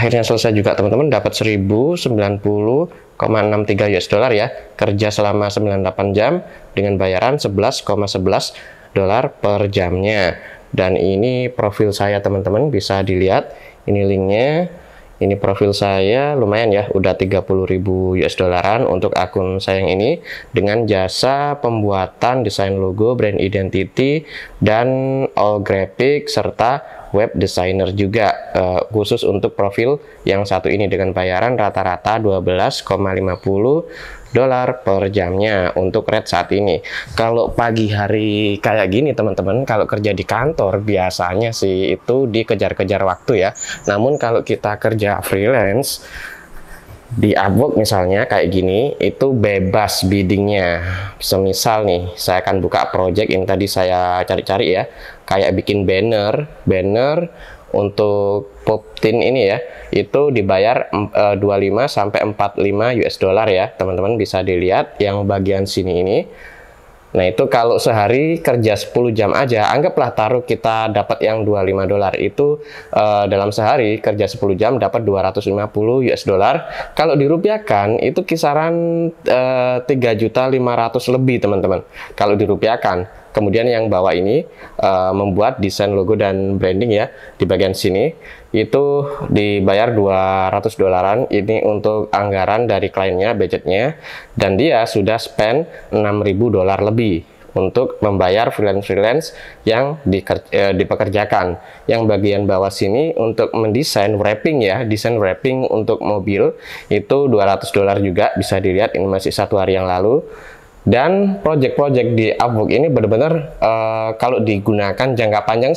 akhirnya selesai juga teman-teman, dapat 1090,63 US dollar ya, kerja selama 98 jam dengan bayaran 11,11 dolar per jamnya. Dan ini profil saya teman-teman, bisa dilihat ini linknya. Ini profil saya lumayan ya, udah 30.000 US dollaran untuk akun saya yang ini, dengan jasa pembuatan desain logo, brand identity, dan all graphic serta web designer juga, khusus untuk profil yang satu ini dengan bayaran rata-rata 12,50 dolar per jamnya untuk rate saat ini. Kalau pagi hari kayak gini teman-teman, kalau kerja di kantor biasanya sih itu dikejar-kejar waktu ya. Namun kalau kita kerja freelance di Upwork misalnya kayak gini, itu bebas biddingnya. Semisal nih, saya akan buka project yang tadi saya cari-cari ya, kayak bikin banner untuk pop-tin ini ya, itu dibayar 25 sampai 45 US dollar ya teman-teman, bisa dilihat yang bagian sini ini. Nah itu kalau sehari kerja 10 jam aja, anggaplah taruh kita dapat yang 25 dolar, itu dalam sehari kerja 10 jam dapat 250 US dollar. Kalau dirupiahkan itu kisaran 3.500.000 lebih teman-teman kalau dirupiahkan. Kemudian yang bawah ini membuat desain logo dan branding ya, di bagian sini itu dibayar 200 dolaran. Ini untuk anggaran dari kliennya, budgetnya, dan dia sudah spend 6.000 dolar lebih untuk membayar freelance yang dipekerjakan. Yang bagian bawah sini untuk mendesain wrapping ya, desain wrapping untuk mobil itu 200 dolar juga, bisa dilihat ini masih 1 hari yang lalu. Dan project-project di Upwork ini benar-benar kalau digunakan jangka panjang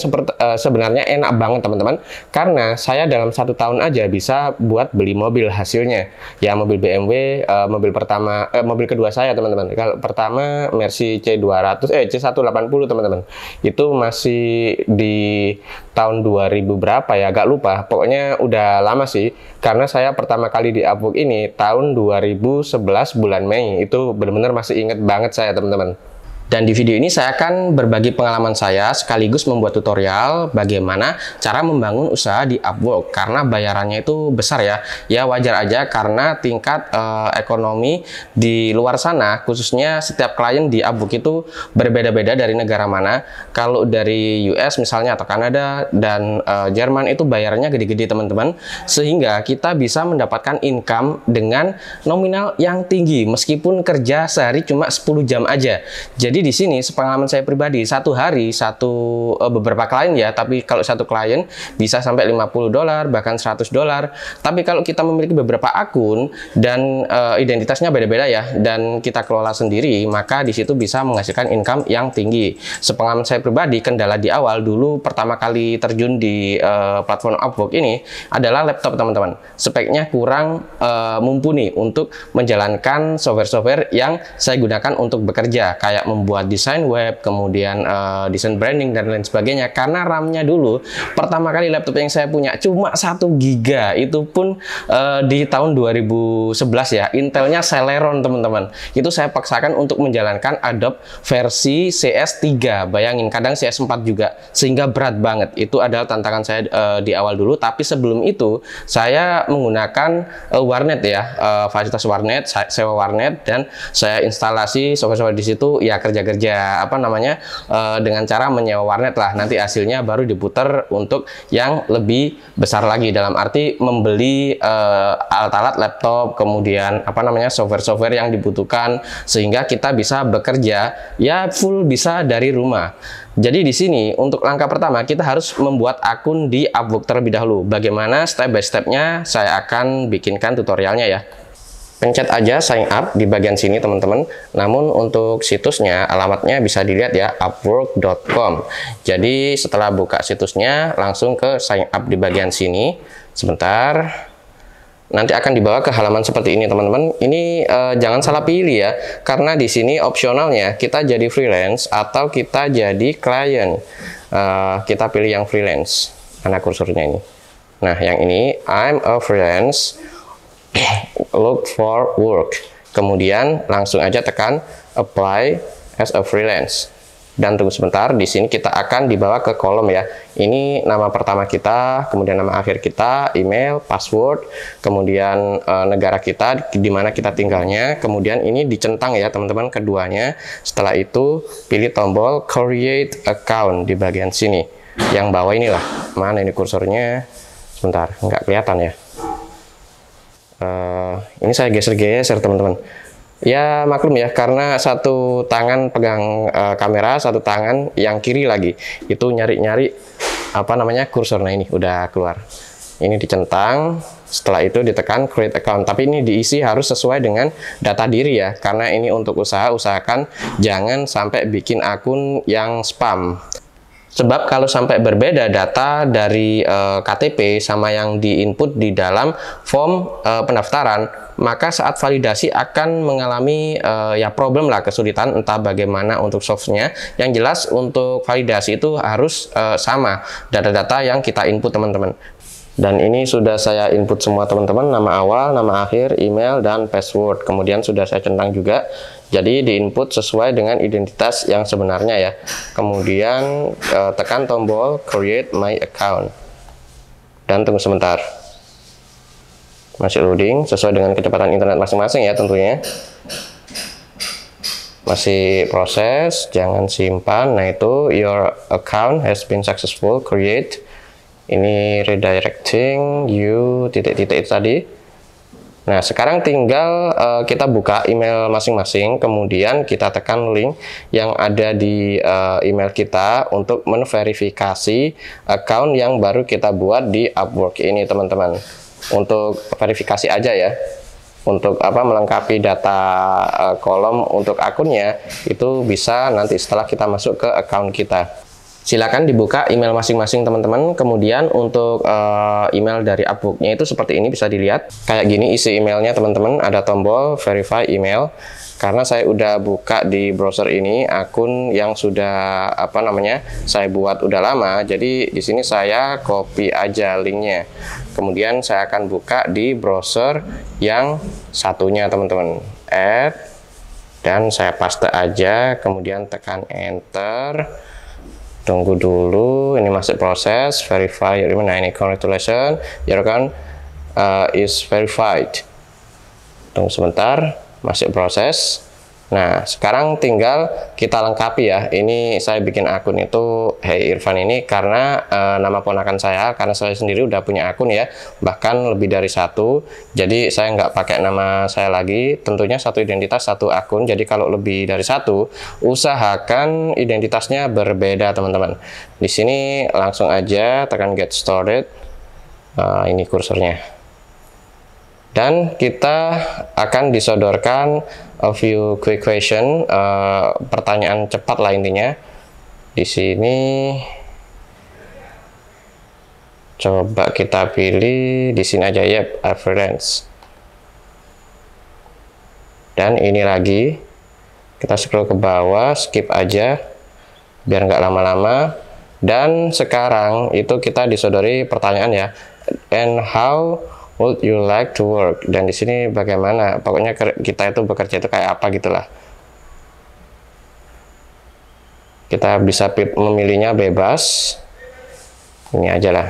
sebenarnya enak banget teman-teman, karena saya dalam 1 tahun aja bisa buat beli mobil hasilnya ya, mobil BMW, mobil kedua saya teman-teman. Kalau pertama Mercy C180 teman-teman, itu masih di tahun 2000 berapa ya, agak lupa, pokoknya udah lama sih, karena saya pertama kali di Upwork ini tahun 2011 bulan Mei, itu benar-benar masih ingat banget saya teman-teman. Dan di video ini saya akan berbagi pengalaman saya sekaligus membuat tutorial bagaimana cara membangun usaha di Upwork, karena bayarannya itu besar ya. Ya wajar aja karena tingkat ekonomi di luar sana, khususnya setiap klien di Upwork itu berbeda-beda dari negara mana. Kalau dari US misalnya atau Kanada dan Jerman itu bayarannya gede-gede teman-teman, sehingga kita bisa mendapatkan income dengan nominal yang tinggi meskipun kerja sehari cuma 10 jam aja. Jadi di sini sepengalaman saya pribadi, satu hari beberapa klien ya, tapi kalau satu klien bisa sampai 50 dolar bahkan 100 dolar. Tapi kalau kita memiliki beberapa akun dan identitasnya beda-beda ya, dan kita kelola sendiri, maka di situ bisa menghasilkan income yang tinggi. Sepengalaman saya pribadi, kendala di awal dulu pertama kali terjun di platform Upwork ini adalah laptop teman-teman. Speknya kurang mumpuni untuk menjalankan software-software yang saya gunakan untuk bekerja, kayak membuat desain web, kemudian desain branding dan lain sebagainya. Karena RAM-nya dulu pertama kali laptop yang saya punya cuma 1 GB, itu pun di tahun 2011 ya, Intelnya Celeron teman-teman. Itu saya paksakan untuk menjalankan Adobe versi CS3, bayangin, kadang CS4 juga, sehingga berat banget. Itu adalah tantangan saya di awal dulu. Tapi sebelum itu saya menggunakan warnet ya, fasilitas warnet, sewa warnet, dan saya instalasi software-software di situ ya, kerja-kerja dengan cara menyewa warnet lah. Nanti hasilnya baru diputar untuk yang lebih besar lagi, dalam arti membeli alat-alat laptop, kemudian software-software yang dibutuhkan, sehingga kita bisa bekerja ya full bisa dari rumah. Jadi di sini untuk langkah pertama kita harus membuat akun di Upwork terlebih dahulu. Bagaimana step by stepnya saya akan bikinkan tutorialnya ya. Pencet aja sign up di bagian sini teman-teman. Namun untuk situsnya, alamatnya bisa dilihat ya, upwork.com. Jadi setelah buka situsnya langsung ke sign up di bagian sini. Sebentar, nanti akan dibawa ke halaman seperti ini teman-teman. Ini jangan salah pilih ya, karena di sini opsionalnya kita jadi freelance atau kita jadi klien. Kita pilih yang freelance. Mana kursornya ini? Nah yang ini, I'm a freelance, look for work. Kemudian langsung aja tekan apply as a freelance. Dan tunggu sebentar, di sini kita akan dibawa ke kolom ya. Ini nama pertama kita, kemudian nama akhir kita, email, password, kemudian negara kita, di mana kita tinggalnya. Kemudian ini dicentang ya teman-teman keduanya. Setelah itu pilih tombol create account di bagian sini. Yang bawah inilah. Mana ini kursornya? Sebentar, nggak kelihatan ya. Ini saya geser-geser teman-teman. Ya maklum ya, karena satu tangan pegang kamera, satu tangan yang kiri lagi itu nyari-nyari apa namanya kursor. Nah ini udah keluar. Ini dicentang, setelah itu ditekan create account. Tapi ini diisi harus sesuai dengan data diri ya, karena ini untuk usaha, usahakan jangan sampai bikin akun yang spam. Sebab kalau sampai berbeda data dari KTP sama yang diinput di dalam form pendaftaran, maka saat validasi akan mengalami ya problem lah, kesulitan entah bagaimana untuk softnya. Yang jelas untuk validasi itu harus sama data-data yang kita input teman-teman. Dan ini sudah saya input semua teman-teman, nama awal, nama akhir, email, dan password. Kemudian sudah saya centang juga. Jadi diinput sesuai dengan identitas yang sebenarnya ya. Kemudian tekan tombol create my account. Dan tunggu sebentar. Masih loading sesuai dengan kecepatan internet masing-masing ya tentunya. Masih proses, jangan simpan. Nah itu your account has been successful create. Ini redirecting you titik-titik itu tadi. Nah sekarang tinggal kita buka email masing-masing, kemudian kita tekan link yang ada di email kita untuk menverifikasi account yang baru kita buat di Upwork ini teman-teman. Untuk verifikasi aja ya, untuk apa melengkapi data kolom untuk akunnya itu bisa nanti setelah kita masuk ke account kita. Silakan dibuka email masing-masing teman-teman. Kemudian untuk email dari Upwork-nya itu seperti ini, bisa dilihat kayak gini isi emailnya teman-teman. Ada tombol verify email. Karena saya udah buka di browser ini akun yang sudah apa namanya saya buat udah lama, jadi di sini saya copy aja linknya. Kemudian saya akan buka di browser yang satunya teman-teman, add, dan saya paste aja, kemudian tekan enter. Tunggu dulu, ini masih proses verify. Nah ini congratulations, your account is verified. Tunggu sebentar, masih proses. Nah sekarang tinggal kita lengkapi ya. Ini saya bikin akun itu Hey Irfan ini karena nama ponakan saya, karena saya sendiri udah punya akun ya, bahkan lebih dari satu. Jadi saya nggak pakai nama saya lagi, tentunya satu identitas satu akun. Jadi kalau lebih dari satu, usahakan identitasnya berbeda teman-teman. Di sini langsung aja tekan get started. Ini kursornya. Dan kita akan disodorkan a few quick question, pertanyaan cepat lah intinya. Di sini coba kita pilih di sini aja ya, preference. Dan ini lagi kita scroll ke bawah, skip aja biar nggak lama-lama. Dan sekarang itu kita disodori pertanyaan ya, and how would you like to work? Dan di sini bagaimana? Pokoknya kita itu bekerja itu kayak apa gitulah. Kita bisa memilihnya bebas. Ini aja lah.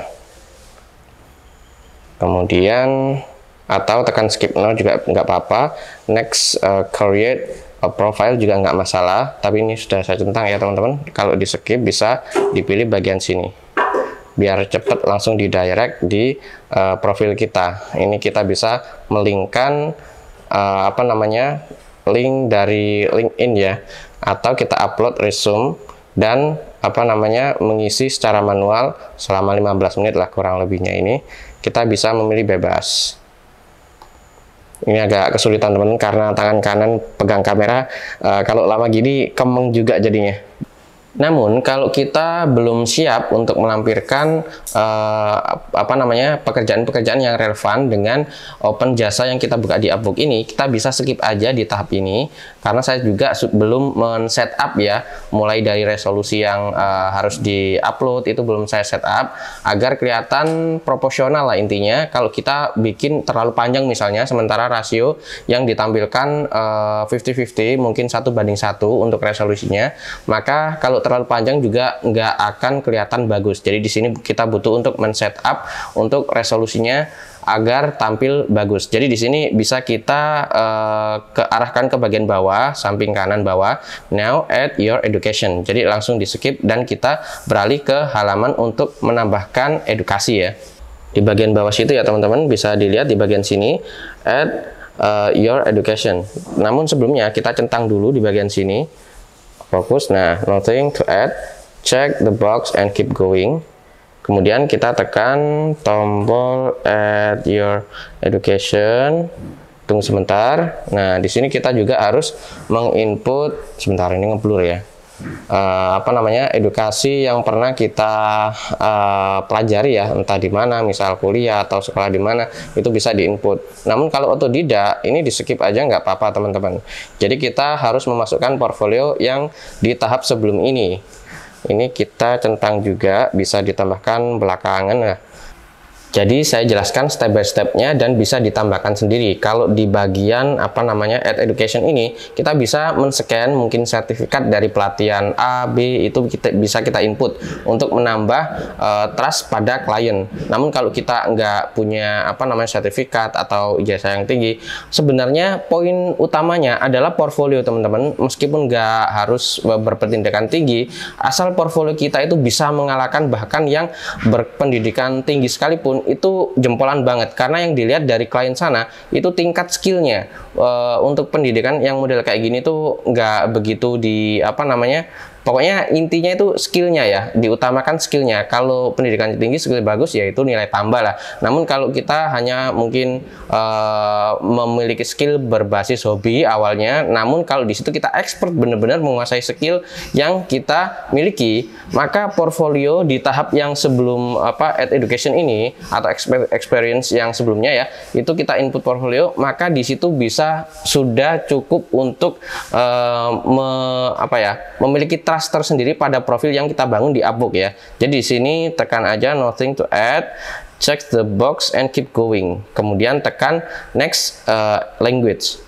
Kemudian atau tekan skip now juga nggak apa-apa. Next create a profile juga nggak masalah. Tapi ini sudah saya centang ya teman-teman. Kalau di skip bisa dipilih bagian sini. Biar cepat langsung didirect di profil kita. Ini kita bisa melinkkan apa namanya link dari LinkedIn ya, atau kita upload resume dan apa namanya mengisi secara manual selama 15 menit lah kurang lebihnya. Ini kita bisa memilih bebas. Ini agak kesulitan teman-teman karena tangan kanan pegang kamera, kalau lama gini kemeng juga jadinya. Namun kalau kita belum siap untuk melampirkan apa namanya pekerjaan-pekerjaan yang relevan dengan open jasa yang kita buka di Upwork ini, kita bisa skip aja di tahap ini karena saya juga belum men-setup ya, mulai dari resolusi yang harus di-upload itu belum saya setup agar kelihatan proporsional lah intinya. Kalau kita bikin terlalu panjang misalnya, sementara rasio yang ditampilkan 50-50 mungkin 1:1 untuk resolusinya, maka kalau terlalu panjang juga nggak akan kelihatan bagus. Jadi di sini kita butuh untuk men-setup untuk resolusinya agar tampil bagus. Jadi di sini bisa kita arahkan ke bagian bawah, samping kanan bawah. Now add your education. Jadi langsung di skip dan kita beralih ke halaman untuk menambahkan edukasi ya. Di bagian bawah situ ya teman-teman, bisa dilihat di bagian sini add your education. Namun sebelumnya kita centang dulu di bagian sini. Fokus. Nah, nothing to add. Check the box and keep going. Kemudian kita tekan tombol add your education. Tunggu sebentar. Nah, di sini kita juga harus menginput, sebentar ini ngeblur ya. Edukasi yang pernah kita pelajari ya, entah di mana, misal kuliah atau sekolah di mana, itu bisa diinput. Namun kalau otodidak ini di skip aja nggak apa-apa teman-teman. Jadi kita harus memasukkan portfolio yang di tahap sebelum ini. Ini kita centang juga, bisa ditambahkan belakangan ya. Jadi saya jelaskan step by stepnya dan bisa ditambahkan sendiri. Kalau di bagian add education ini, kita bisa men-scan mungkin sertifikat dari pelatihan A, B, itu bisa kita input untuk menambah trust pada klien. Namun kalau kita nggak punya sertifikat atau ijazah yang tinggi, sebenarnya poin utamanya adalah portfolio teman-teman. Meskipun nggak harus berpendidikan tinggi, asal portfolio kita itu bisa mengalahkan bahkan yang berpendidikan tinggi sekalipun, itu jempolan banget, karena yang dilihat dari klien sana itu tingkat skillnya. Untuk pendidikan yang model kayak gini tuh nggak begitu pokoknya intinya itu skillnya ya, diutamakan skillnya. Kalau pendidikan tinggi, skill bagus ya itu nilai tambah lah. Namun kalau kita hanya mungkin memiliki skill berbasis hobi awalnya, namun kalau di situ kita expert benar-benar menguasai skill yang kita miliki, maka portfolio di tahap yang sebelum add education ini atau experience yang sebelumnya ya, itu kita input portfolio, maka di situ bisa sudah cukup untuk memiliki trust tersendiri pada profil yang kita bangun di Upwork ya. Jadi di sini tekan aja nothing to add, check the box and keep going. Kemudian tekan next language.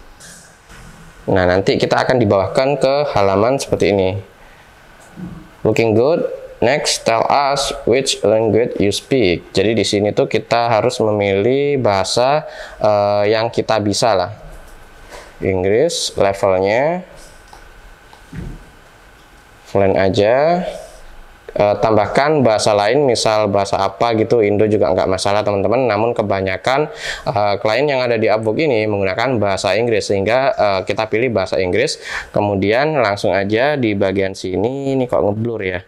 Nah, nanti kita akan dibawahkan ke halaman seperti ini. Looking good. Next, tell us which language you speak. Jadi di sini tuh kita harus memilih bahasa yang kita bisa lah. Inggris levelnya fluent aja. Tambahkan bahasa lain, misal bahasa apa gitu, Indo juga nggak masalah teman-teman. Namun kebanyakan klien yang ada di Upwork ini menggunakan bahasa Inggris, sehingga kita pilih bahasa Inggris. Kemudian langsung aja di bagian sini, ini kok ngeblur ya.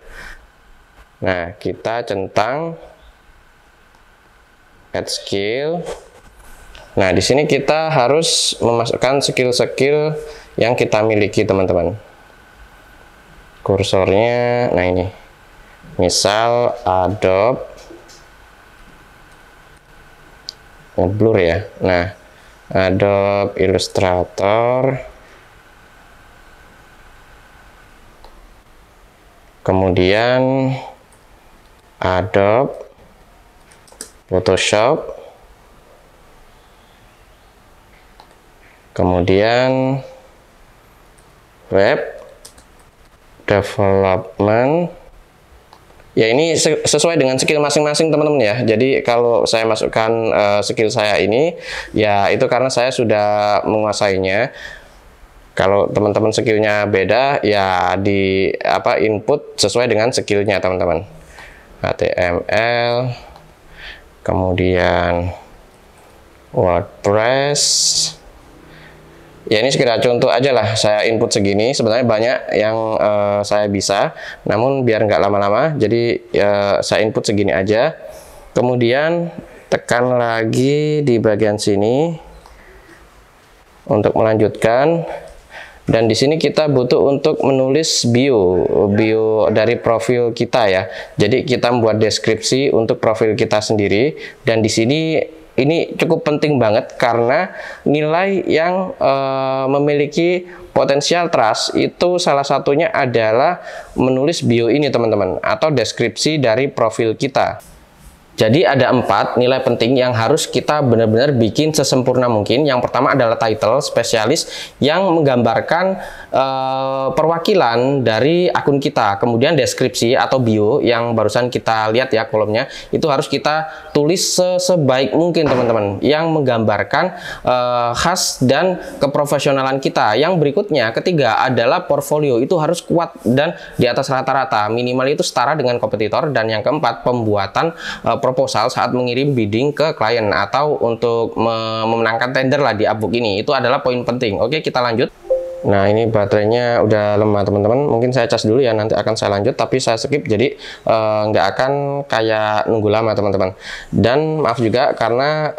Nah, kita centang add skill. Nah, di sini kita harus memasukkan skill-skill yang kita miliki teman-teman. Kursornya, nah ini. Misal Adobe, ngeblur ya. Nah, Adobe Illustrator, kemudian Adobe Photoshop, kemudian Web Development. Ya, ini sesuai dengan skill masing-masing teman-teman ya. Jadi kalau saya masukkan skill saya ini, ya itu karena saya sudah menguasainya. Kalau teman-teman skillnya beda, ya di input sesuai dengan skillnya teman-teman. HTML, kemudian WordPress. Ya, ini sekedar contoh aja lah, saya input segini. Sebenarnya banyak yang saya bisa, namun biar nggak lama-lama, jadi saya input segini aja. Kemudian tekan lagi di bagian sini untuk melanjutkan. Dan di sini kita butuh untuk menulis bio dari profil kita ya. Jadi kita membuat deskripsi untuk profil kita sendiri. Dan di sini ini cukup penting banget karena nilai yang memiliki potensial trust itu salah satunya adalah menulis bio ini teman-teman, atau deskripsi dari profil kita. Jadi ada 4 nilai penting yang harus kita benar-benar bikin sesempurna mungkin. Yang pertama adalah title, spesialis yang menggambarkan perwakilan dari akun kita. Kemudian deskripsi atau bio yang barusan kita lihat ya kolomnya, itu harus kita tulis sebaik mungkin teman-teman, yang menggambarkan khas dan keprofesionalan kita. Yang berikutnya, ketiga adalah portfolio, itu harus kuat dan di atas rata-rata, minimal itu setara dengan kompetitor. Dan yang keempat, pembuatan proposal saat mengirim bidding ke klien atau untuk memenangkan tender lah di Upwork ini. Itu adalah poin penting. Oke, kita lanjut. Nah, ini baterainya udah lemah teman-teman, mungkin saya cas dulu ya, nanti akan saya lanjut, tapi saya skip jadi nggak akan kayak nunggu lama teman-teman. Dan maaf juga karena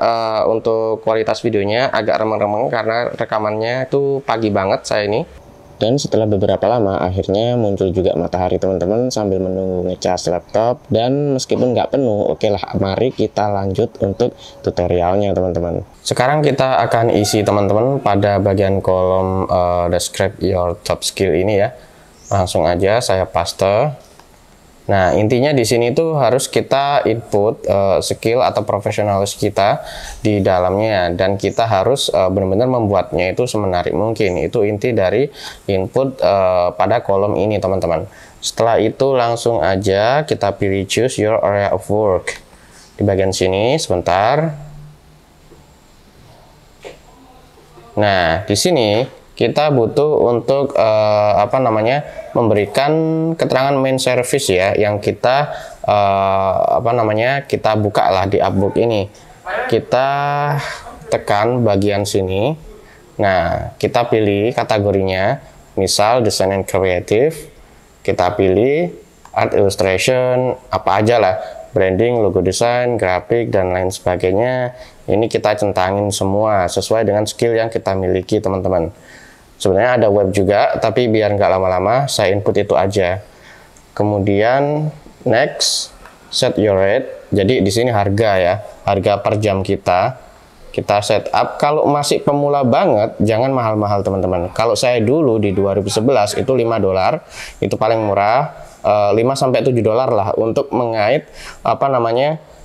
untuk kualitas videonya agak remeng-remeng karena rekamannya itu pagi banget saya ini. Dan setelah beberapa lama, akhirnya muncul juga matahari teman-teman sambil menunggu ngecas laptop. Dan meskipun nggak penuh, oke lah, mari kita lanjut untuk tutorialnya teman-teman. Sekarang kita akan isi teman-teman pada bagian kolom describe your top skill ini ya. Langsung aja saya paste. Nah, intinya di sini tuh harus kita input skill atau profesionalis kita di dalamnya, dan kita harus benar-benar membuatnya itu semenarik mungkin. Itu inti dari input pada kolom ini, teman-teman. Setelah itu langsung aja kita pilih choose your area of work. Di bagian sini sebentar. Nah, di sini kita butuh untuk memberikan keterangan main service ya, yang kita kita buka lah di Upwork ini. Kita tekan bagian sini. Nah, kita pilih kategorinya, misal design and creative. Kita pilih art illustration, apa aja lah, branding, logo design, grafik, dan lain sebagainya. Ini kita centangin semua sesuai dengan skill yang kita miliki teman-teman. Sebenarnya ada web juga, tapi biar nggak lama-lama, saya input itu aja. Kemudian next, set your rate. Jadi di sini harga ya, harga per jam kita set up. Kalau masih pemula banget, jangan mahal-mahal teman-teman. Kalau saya dulu di 2011 itu $5, itu paling murah. 5-7 dolar lah untuk mengait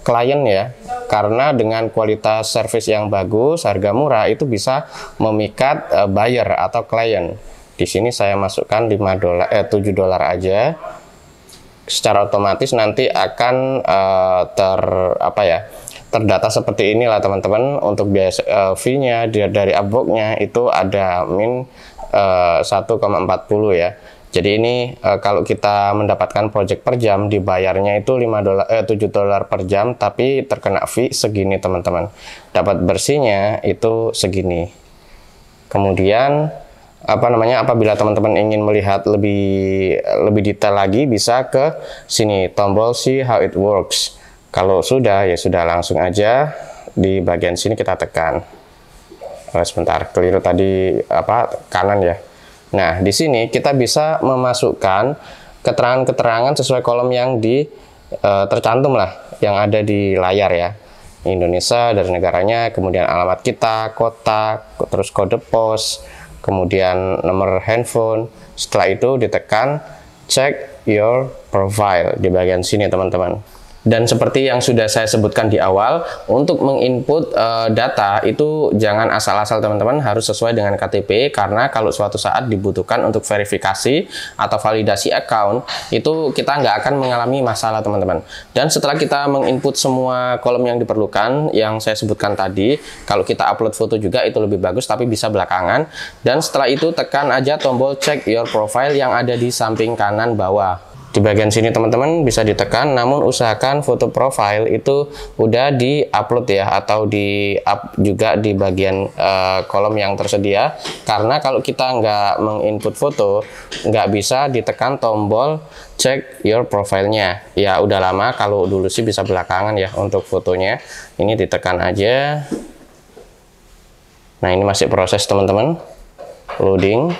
klien ya, karena dengan kualitas service yang bagus, harga murah, itu bisa memikat buyer atau klien. Di sini saya masukkan $7 aja. Secara otomatis nanti akan terdata seperti inilah teman-teman. Untuk biaya fee-nya dari Upwork-nya itu ada min 1,40 ya. Jadi ini kalau kita mendapatkan project per jam, dibayarnya itu $7 per jam, tapi terkena fee segini teman-teman. Dapat bersihnya itu segini. Kemudian apabila teman-teman ingin melihat lebih detail lagi, bisa ke sini tombol see how it works. Kalau sudah ya sudah, langsung aja di bagian sini kita tekan. Sebentar, keliru tadi kanan ya. Nah, di sini kita bisa memasukkan keterangan-keterangan sesuai kolom yang tercantum lah, yang ada di layar ya. Indonesia dari negaranya, kemudian alamat kita, kota, terus kode pos, kemudian nomor handphone. Setelah itu ditekan check your profile di bagian sini teman-teman. Dan seperti yang sudah saya sebutkan di awal, untuk menginput data itu jangan asal-asal teman-teman, harus sesuai dengan KTP, karena kalau suatu saat dibutuhkan untuk verifikasi atau validasi account, itu kita nggak akan mengalami masalah teman-teman. Dan setelah kita menginput semua kolom yang diperlukan, yang saya sebutkan tadi, kalau kita upload foto juga itu lebih bagus, tapi bisa belakangan. Dan setelah itu tekan aja tombol check your profile yang ada di samping kanan bawah. Di bagian sini teman-teman bisa ditekan, namun usahakan foto profile itu udah di-upload ya, atau di-up juga di bagian kolom yang tersedia. Karena kalau kita nggak menginput foto, nggak bisa ditekan tombol check your profile-nya. Ya udah lama, kalau dulu sih bisa belakangan ya untuk fotonya. Ini ditekan aja. Nah, ini masih proses teman-teman, loading.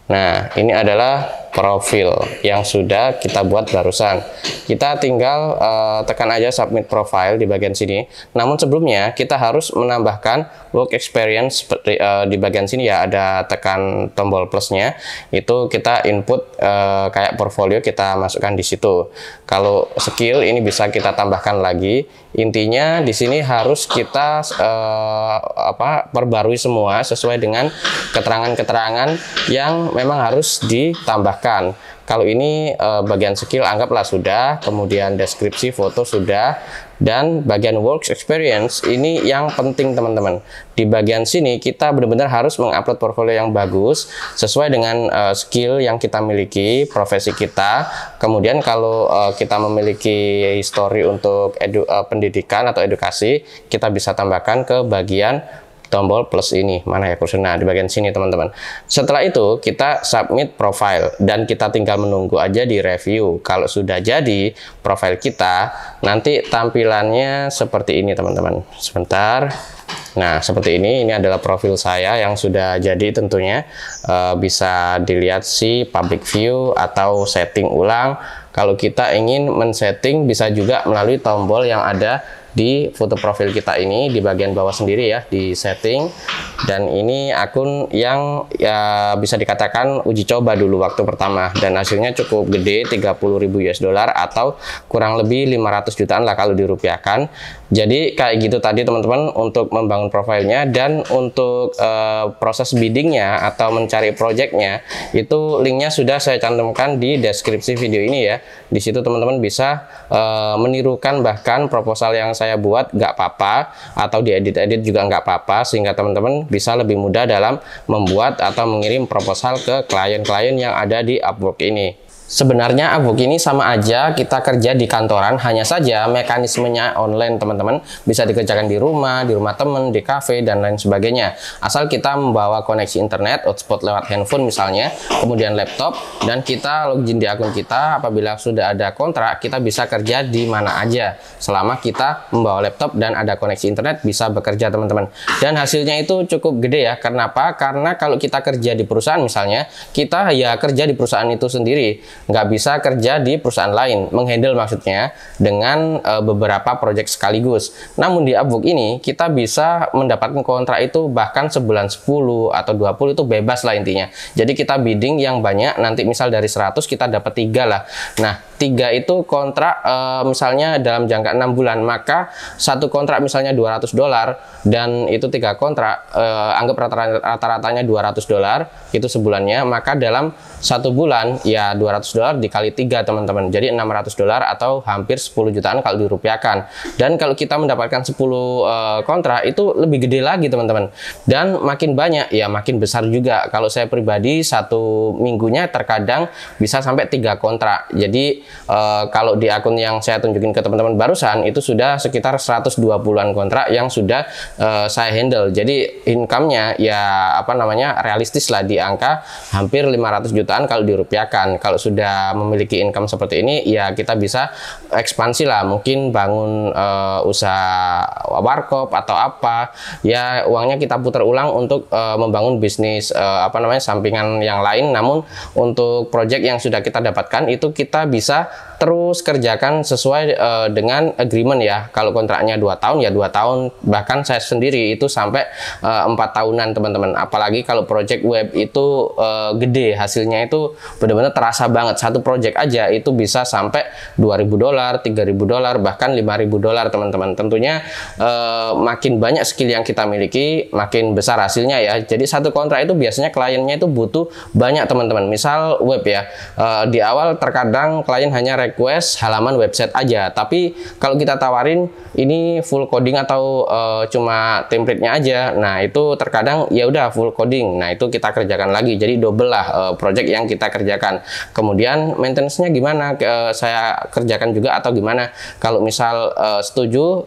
Nah, ini adalah profil yang sudah kita buat barusan. Kita tinggal tekan aja submit profile di bagian sini. Namun sebelumnya kita harus menambahkan work experience seperti di bagian sini ya, ada tekan tombol plusnya. Itu kita input kayak portfolio, kita masukkan di situ. Kalau skill ini bisa kita tambahkan lagi. Intinya di sini harus kita perbarui semua sesuai dengan keterangan-keterangan yang memang harus ditambahkan. Kalau ini bagian skill anggaplah sudah, kemudian deskripsi foto sudah, dan bagian work experience ini yang penting teman-teman. Di bagian sini kita benar-benar harus mengupload portfolio yang bagus sesuai dengan skill yang kita miliki, profesi kita. Kemudian kalau kita memiliki history untuk pendidikan atau edukasi, kita bisa tambahkan ke bagian tombol plus ini. Mana ya kursor? Nah, di bagian sini teman-teman. Setelah itu kita submit profile dan kita tinggal menunggu aja di review. Kalau sudah jadi profile kita, nanti tampilannya seperti ini teman-teman. Sebentar. Nah, seperti ini adalah profil saya yang sudah jadi tentunya. Bisa dilihat sih public view atau setting ulang. Kalau kita ingin men-setting bisa juga melalui tombol yang ada di foto profil kita ini di bagian bawah sendiri ya, di setting. Dan ini akun yang ya bisa dikatakan uji coba dulu waktu pertama, dan hasilnya cukup gede, 30.000 US dollar atau kurang lebih 500 jutaan lah kalau dirupiahkan. Jadi kayak gitu tadi teman-teman untuk membangun profilnya. Dan untuk proses biddingnya atau mencari projectnya itu linknya sudah saya cantumkan di deskripsi video ini ya. Di situ teman-teman bisa menirukan bahkan proposal yang saya buat, nggak apa-apa, atau diedit-edit juga nggak apa-apa, sehingga teman-teman bisa lebih mudah dalam membuat atau mengirim proposal ke klien-klien yang ada di Upwork ini. Sebenarnya Upwork ini sama aja kita kerja di kantoran, hanya saja mekanismenya online teman-teman. Bisa dikerjakan di rumah teman, di cafe, dan lain sebagainya. Asal kita membawa koneksi internet, hotspot lewat handphone misalnya, kemudian laptop, dan kita login di akun kita. Apabila sudah ada kontrak, kita bisa kerja di mana aja. Selama kita membawa laptop dan ada koneksi internet, bisa bekerja teman-teman. Dan hasilnya itu cukup gede ya. Kenapa? Karena kalau kita kerja di perusahaan misalnya, kita ya kerja di perusahaan itu sendiri. Nggak bisa kerja di perusahaan lain, menghandle maksudnya dengan beberapa proyek sekaligus. Namun di Upwork ini kita bisa mendapatkan kontrak itu bahkan sebulan 10 atau 20 itu bebas lah intinya. Jadi kita bidding yang banyak, nanti misal dari 100 kita dapat 3 lah. Nah, 3 itu kontrak misalnya dalam jangka 6 bulan, maka satu kontrak misalnya 200 dolar dan itu 3 kontrak, anggap rata-ratanya 200 dolar itu sebulannya, maka dalam satu bulan ya 200 dolar dikali 3 teman-teman, jadi 600 dolar atau hampir 10 jutaan kalau dirupiahkan. Dan kalau kita mendapatkan 10 kontrak itu lebih gede lagi teman-teman, dan makin banyak ya makin besar juga. Kalau saya pribadi satu minggunya terkadang bisa sampai 3 kontrak. Jadi kalau di akun yang saya tunjukin ke teman-teman barusan itu sudah sekitar 120-an kontrak yang sudah saya handle. Jadi income-nya ya realistis lah di angka hampir 500 jutaan kalau dirupiahkan. Kalau sudah memiliki income seperti ini ya kita bisa ekspansi lah, mungkin bangun usaha warkop atau apa ya, uangnya kita putar ulang untuk membangun bisnis sampingan yang lain. Namun untuk project yang sudah kita dapatkan itu kita bisa terus kerjakan sesuai dengan agreement ya. Kalau kontraknya 2 tahun ya 2 tahun, bahkan saya sendiri itu sampai 4 tahunan teman-teman. Apalagi kalau project web itu gede, hasilnya itu benar-benar terasa banget. Satu project aja itu bisa sampai 2.000 dolar, 3.000 dolar, bahkan 5.000 dolar teman-teman. Tentunya makin banyak skill yang kita miliki, makin besar hasilnya ya. Jadi satu kontrak itu biasanya kliennya itu butuh banyak teman-teman. Misal web ya, di awal terkadang klien hanya request halaman website aja, tapi kalau kita tawarin ini full coding atau cuma template-nya aja, nah itu terkadang ya udah full coding. Nah itu kita kerjakan lagi, jadi double lah project yang kita kerjakan. Kemudian maintenance-nya gimana, saya kerjakan juga atau gimana. Kalau misal setuju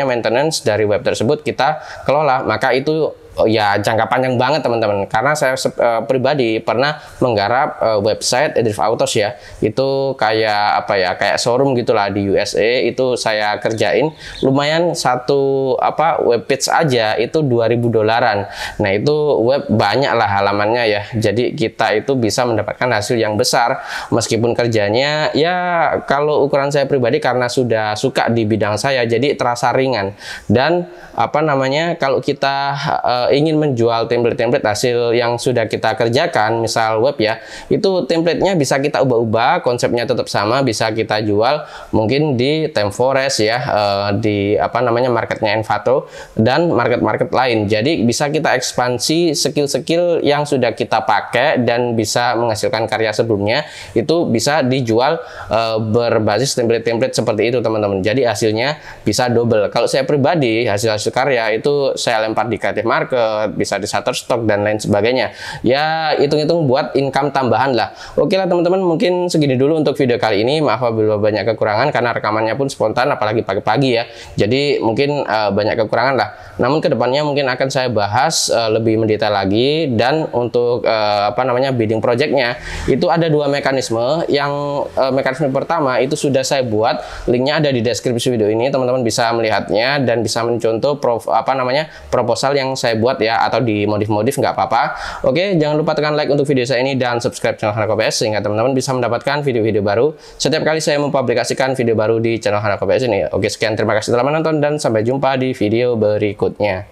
maintenance dari web tersebut kita kelola, maka itu ya jangka panjang banget teman-teman, karena saya pribadi pernah menggarap website Edrive Autos ya, itu kayak apa ya, kayak showroom gitulah di USA. Itu saya kerjain lumayan, satu web page aja itu 2.000 dolaran. Nah itu web banyak lah halamannya ya, jadi kita itu bisa mendapatkan hasil yang besar meskipun kerjanya ya, kalau ukuran saya pribadi karena sudah suka di bidang saya jadi terasa ringan. Dan kalau kita ingin menjual template-template hasil yang sudah kita kerjakan, misal web ya, itu templatenya bisa kita ubah-ubah, konsepnya tetap sama, bisa kita jual mungkin di ThemeForest ya, di marketnya Envato dan market-market lain. Jadi bisa kita ekspansi skill-skill yang sudah kita pakai dan bisa menghasilkan karya sebelumnya, itu bisa dijual berbasis template-template seperti itu teman-teman. Jadi hasilnya bisa double. Kalau saya pribadi, hasil karya itu saya lempar di Creative Market, bisa di Shutterstock dan lain sebagainya. Ya hitung-hitung buat income tambahan lah. Oke lah teman-teman, mungkin segini dulu untuk video kali ini. Maaf apabila banyak kekurangan karena rekamannya pun spontan, apalagi pagi-pagi ya. Jadi mungkin banyak kekurangan lah. Namun kedepannya mungkin akan saya bahas lebih mendetail lagi. Dan untuk bidding projectnya itu ada dua mekanisme. Yang mekanisme pertama itu sudah saya buat, linknya ada di deskripsi video ini, teman-teman bisa melihatnya dan bisa mencontoh proposal yang saya buat ya, atau di modif nggak apa-apa. Oke, jangan lupa tekan like untuk video saya ini dan subscribe channel Hanako PS sehingga teman-teman bisa mendapatkan video-video baru setiap kali saya mempublikasikan video baru di channel Hanako PS ini. Oke, sekian, terima kasih telah menonton dan sampai jumpa di video berikutnya.